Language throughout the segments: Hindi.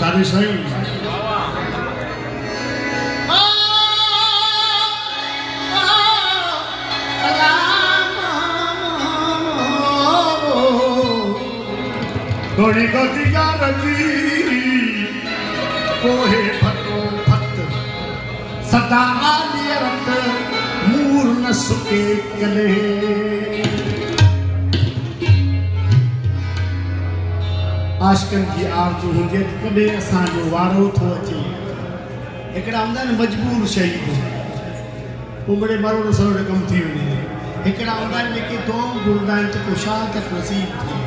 तारी सही थोड़ी को दिया रजी कोहे फतो फत सदा आलियरत मूर न सुके कले आशकन की आरज़ू हुजे कदे असा जो वारो थो अचे एकड़ा हूंदा न मजबूर शहीद उमड़े मरो सरो कम थी वने एकड़ा हूंदा न के दो गुरदा त को शहादत नसीब थी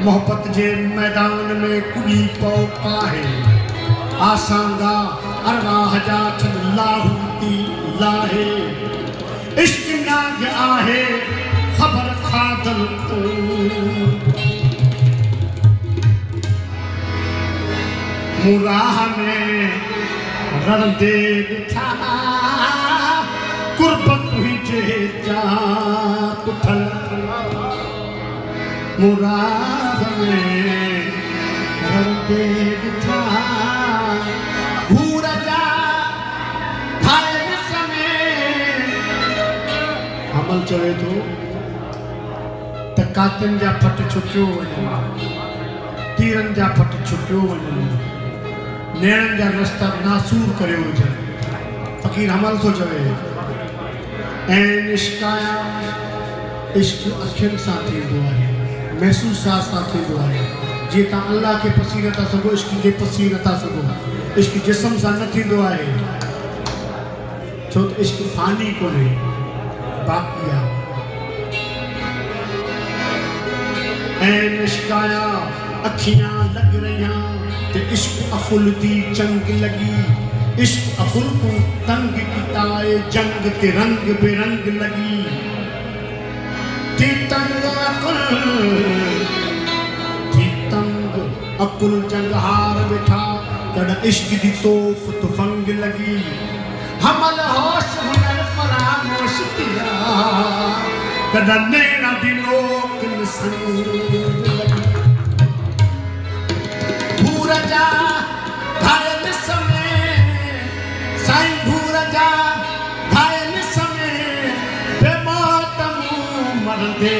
मोहब्बत जे मैदान में कुड़ी पौका है आसांगा अरवाह जा छल्लाहूती लाहे इश्क नाग आहे खबर खादल को मुराह में रणदे बिठा कुर्बत हुई जे जा कुठल मुराद में रणदे बिठा भूर जा थाए समय अमल चले तो तकातन जा फट छुटियो वञे तीरन जा फट छुटियो वञे नेणन जा रस्ता नासूर करे वञे फकीर अमल तो चवे ऐं निष्काया इश्क अखियन सां थींदो आहे महसूस सां थींदो आहे जे तव्हां अल्लाह खे पसी नथा सघो इश्क खे पसी नथा सघो इश्क जिस्म सां न थींदो आहे छो त इश्क फानी कोन्हे बाक़ी आहे ऐं निष्काया अखियां लग रहियां ते इश्क अकुल दी जंग लगी इश्क अकुल को तंग किताए जंग ते रंग बेरंग लगी तंग अकुल जंग हार बिठा कड़ इश्क दी तोफ तुफंग लगी हमल होश हुनर फरामोश किया कड़ नैना दी लोक संग लगी भूर जा घायल समय साईं भूर जा घायल समय बेमौतम मरदे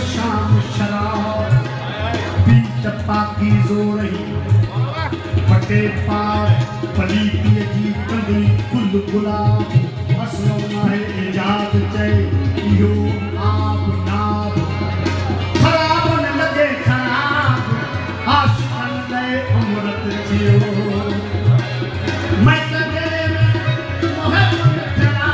शाम शराब पीत पाकी जोरही पटे पार पली पिए जी कंदी गुल गुलाब असलो नाहे इजाद चए इहो आब नाब खराब न लगे खराब आशिकन ले अमृत थियो मैं कदे मोहब्बत तेरा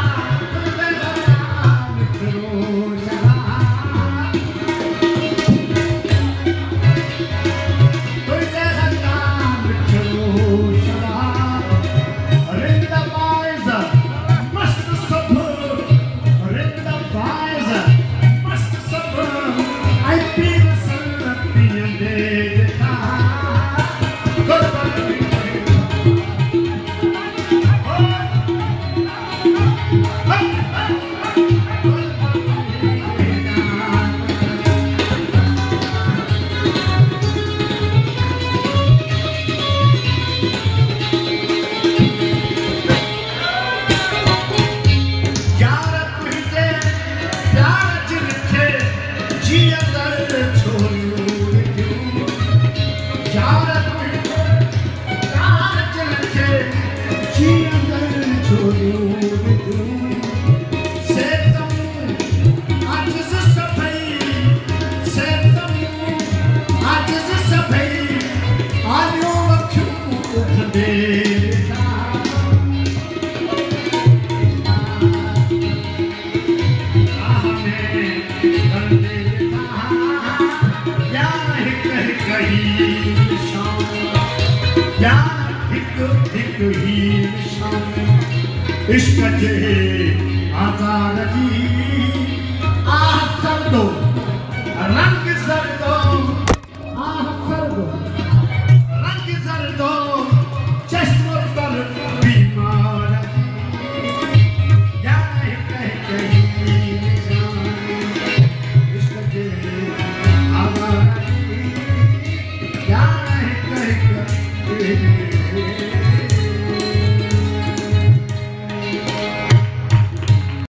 इश्क